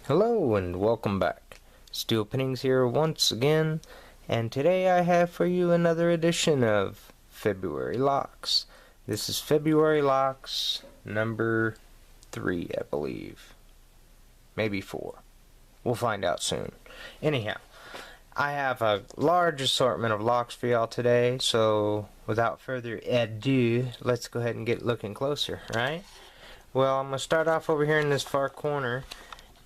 Hello and welcome back. Steel Pinnings here once again, and today I have for you another edition of February Locks. This is February Locks number 3, I believe. Maybe 4. We'll find out soon. Anyhow, I have a large assortment of locks for y'all today, so without further ado, let's go ahead and get looking closer, right? Well, I'm going to start off over here in this far corner.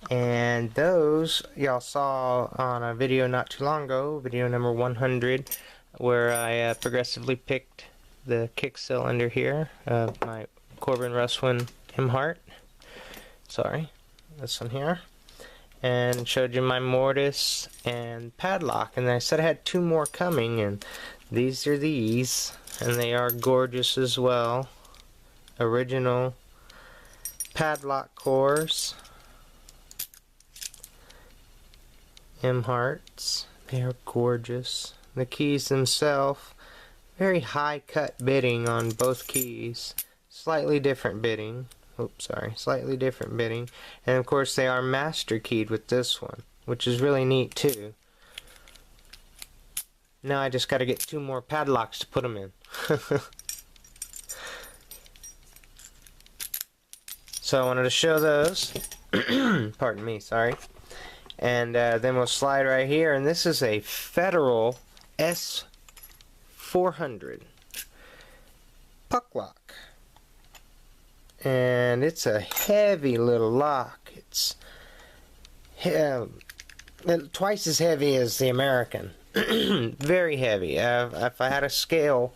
And those y'all saw on a video not too long ago, video number 100, where I progressively picked the kick cylinder here of my Corbin Russwin M Heart. Sorry, this one here. And showed you my mortise and padlock. And I said I had 2 more coming, and these are these. And they are gorgeous as well. Original padlock cores. M Hearts. They are gorgeous. The keys themselves, very high cut bitting on both keys. Slightly different bitting. Oops, sorry. Slightly different bitting. And of course they are master keyed with this one, which is really neat too. Now I just got to get 2 more padlocks to put them in. So I wanted to show those. Pardon me, sorry. And then we'll slide right here, and this is a Federal S400 puck lock. And it's a heavy little lock. It's twice as heavy as the American. Very heavy. If I had a scale,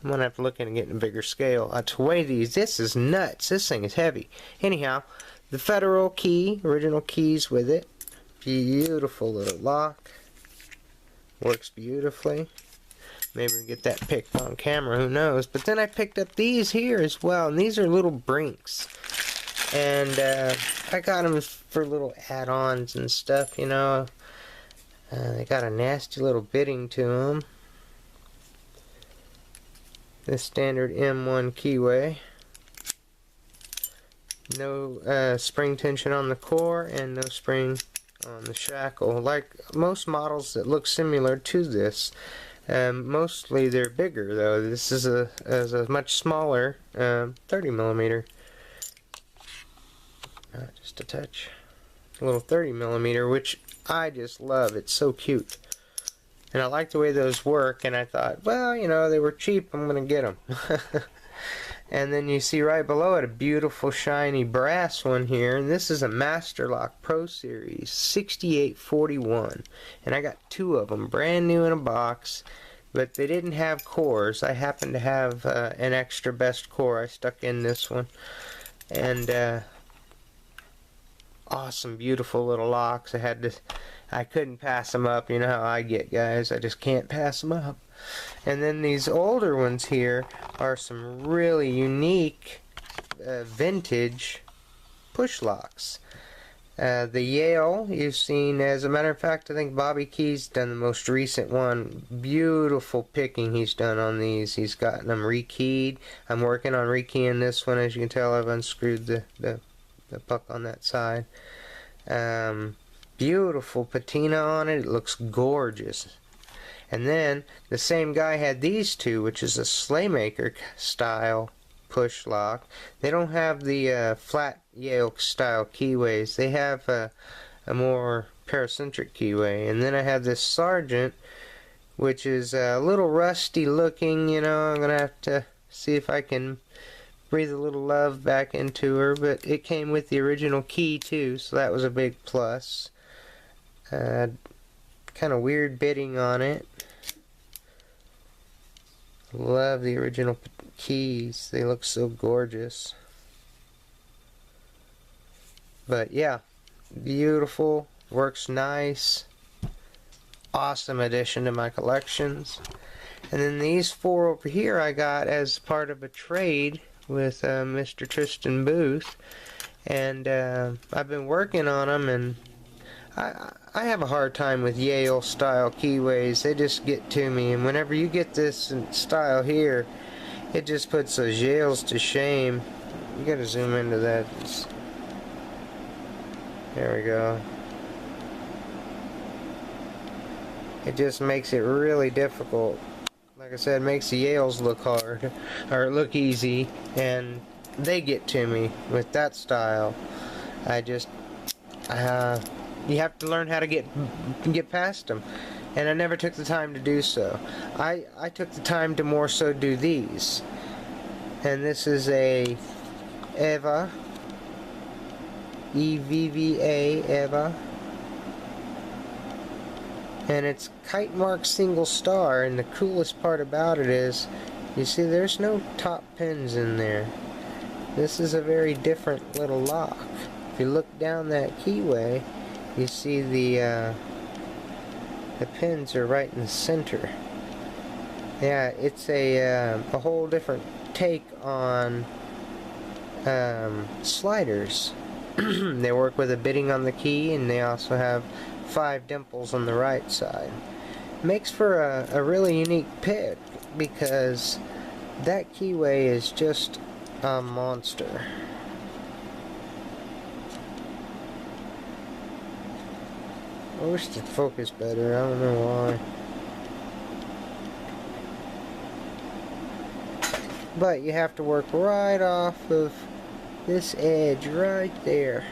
I'm going to have to look into getting a bigger scale. To weigh these, this is nuts. This thing is heavy. Anyhow, the Federal key, original keys with it. Beautiful little lock. Works beautifully. Maybe we can get that picked on camera, who knows. But then I picked up these here as well, and these are little brinks. And I got them for little add-ons and stuff, you know. They got a nasty little bitting to them. The standard M1 keyway. No spring tension on the core, and no spring on the shackle. Like most models that look similar to this, mostly they're bigger though. This is a much smaller 30mm. Just a touch. A little 30mm, which I just love. It's so cute. And I like the way those work, and I thought, well, you know, they were cheap, I'm going to get them. And then you see right below it a beautiful shiny brass one here, and this is a Master Lock Pro Series 6841, and I got 2 of them brand new in a box, but they didn't have cores. I happen to have an extra best core I stuck in this one, and awesome, beautiful little locks. I couldn't pass them up. You know how I get, guys. I just can't pass them up. And then these older ones here are some really unique vintage push locks. The Yale you've seen, as a matter of fact, I think Bobby Key's done the most recent one. Beautiful picking he's done on these. He's gotten them rekeyed. I'm working on rekeying this one. As you can tell, I've unscrewed the puck on that side. Beautiful patina on it. It looks gorgeous. And then the same guy had these 2, which is a Slaymaker style push lock. They don't have the flat Yale style keyways. They have a more paracentric keyway. And then I have this Sergeant, which is a little rusty looking. You know, I'm gonna have to see if I can breathe a little love back into her. But it came with the original key too, so that was a big plus. Kind of weird bitting on it. Love the original keys. They look so gorgeous. But yeah, beautiful. Works nice. Awesome addition to my collections. And then these 4 over here I got as part of a trade with Mr. Tristan Booth. And I've been working on them, and I have a hard time with Yale style keyways. They just get to me, and whenever you get this style here, it just puts those Yales to shame. You gotta zoom into that. There we go. It just makes it really difficult. Like I said, it makes the Yales look hard, or look easy, and they get to me with that style. You have to learn how to get past them, and I never took the time to do so. I took the time to more so do these, and this is a Eva, EVVA, Eva, and it's kite mark single star, and the coolest part about it is, you see there's no top pins in there. This is a very different little lock. If you look down that keyway, you see the pins are right in the center. Yeah, it's a whole different take on sliders. They work with a bitting on the key, and they also have 5 dimples on the right side. Makes for a really unique pick, because that keyway is just a monster. I wish it focused better, I don't know why. But you have to work right off of this edge right there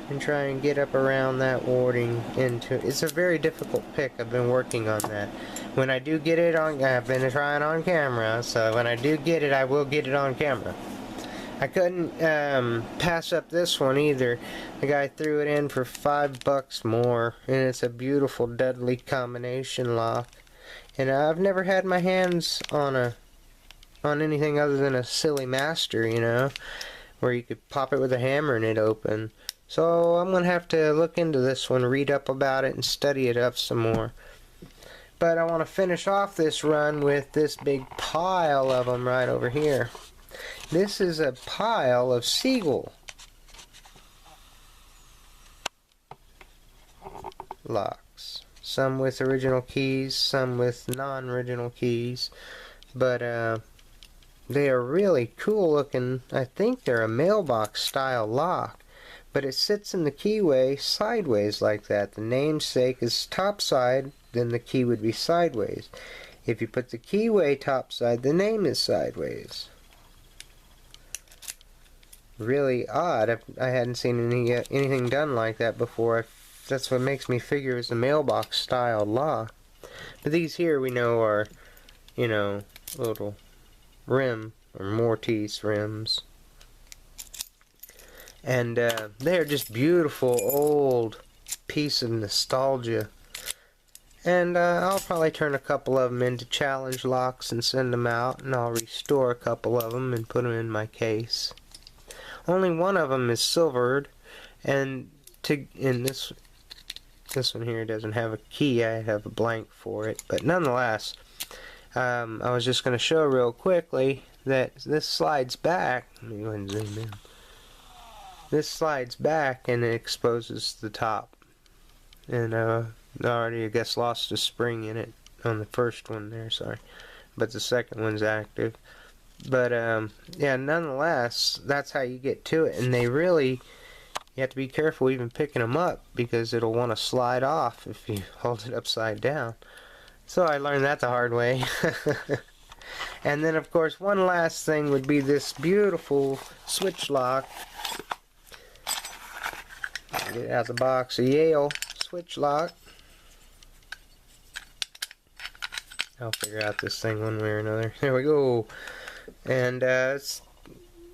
and try and get up around that warding into it. It's a very difficult pick. I've been working on that. When I do get it on, I've been trying on camera, so when I do get it, I will get it on camera. I couldn't pass up this one either. The guy threw it in for $5 more, and it's a beautiful deadly combination lock. And I've never had my hands on anything other than a silly master, you know, where you could pop it with a hammer and it open. So I'm gonna have to look into this one, read up about it, and study it up some more. But I want to finish off this run with this big pile of them right over here. This is a pile of Seagull Locks. Some with original keys, some with non-original keys. But they are really cool looking. I think they're a mailbox style lock. But it sits in the keyway sideways like that. The namesake is topside, then the key would be sideways. If you put the keyway topside, the name is sideways. Really odd. I hadn't seen anything done like that before. That's what makes me figure it's a mailbox style lock. But these here we know are, you know, little rim or Mortise rims. And they're just beautiful old piece of nostalgia. And I'll probably turn a couple of them into challenge locks and send them out, and I'll restore a couple of them and put them in my case. Only one of them is silvered, and this one here doesn't have a key. I have a blank for it, but nonetheless, I was just going to show real quickly that this slides back. Let me go ahead and zoom in. This slides back and it exposes the top, and already I guess lost a spring in it on the first one there, sorry, but the second one's active. But yeah, nonetheless, that's how you get to it, and they really, you have to be careful even picking them up, because it'll want to slide off if you hold it upside down. So I learned that the hard way. And then of course one last thing would be this beautiful switch lock. Get out the box, a Yale switch lock. I'll figure out this thing one way or another. There we go. And it's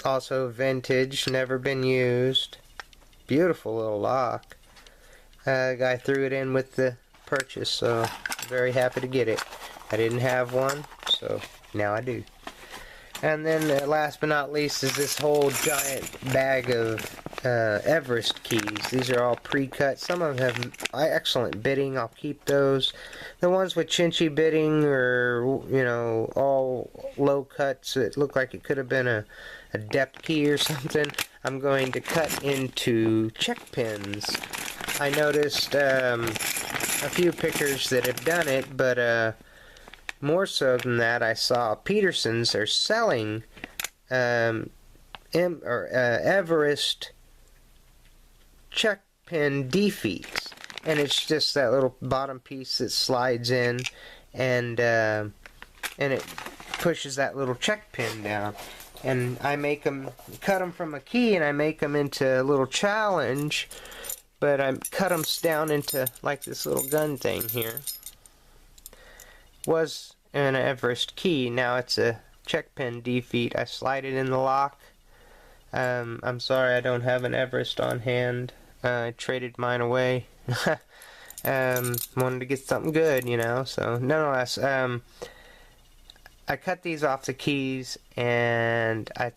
also vintage, never been used. Beautiful little lock. Guy threw it in with the purchase, so very happy to get it. I didn't have one, so now I do. And then last but not least is this whole giant bag of Everest keys. These are all pre-cut. Some of them have excellent bitting. I'll keep those. The ones with chinchy bitting, or you know, all low cuts, it looked like it could have been a depth key or something, I'm going to cut into check pins. I noticed a few pickers that have done it, but more so than that, I saw Peterson's are selling Everest check pin defeats, and it's just that little bottom piece that slides in, and it pushes that little check pin down. And I make them, cut them from a key, and I make them into a little challenge, but I cut them down into like this little gun thing here. Was an Everest key, now it's a check pin defeat. I slide it in the lock. I'm sorry I don't have an Everest on hand. I traded mine away. Wanted to get something good, you know, so nonetheless, I cut these off the keys, and I'm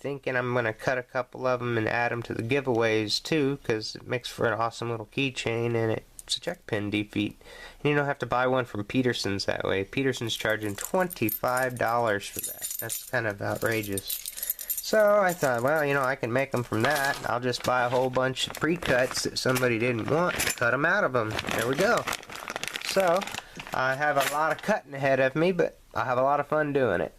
going to cut a couple of them and add them to the giveaways too, because it makes for an awesome little keychain, and it's a check pin defeat. And you don't have to buy one from Peterson's that way. Peterson's charging $25 for that. That's kind of outrageous. So I thought, well, you know, I can make them from that. I'll just buy a whole bunch of pre-cuts that somebody didn't want and cut them out of them. There we go. So I have a lot of cutting ahead of me, but I have a lot of fun doing it.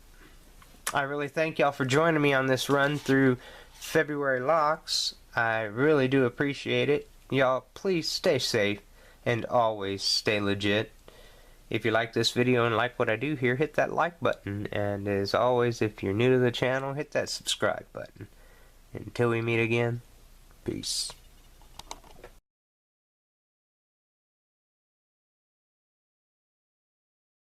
I really thank y'all for joining me on this run through February locks. I really do appreciate it. Y'all, please stay safe and always stay legit. If you like this video and like what I do here, hit that like button. And as always, if you're new to the channel, hit that subscribe button. Until we meet again, peace.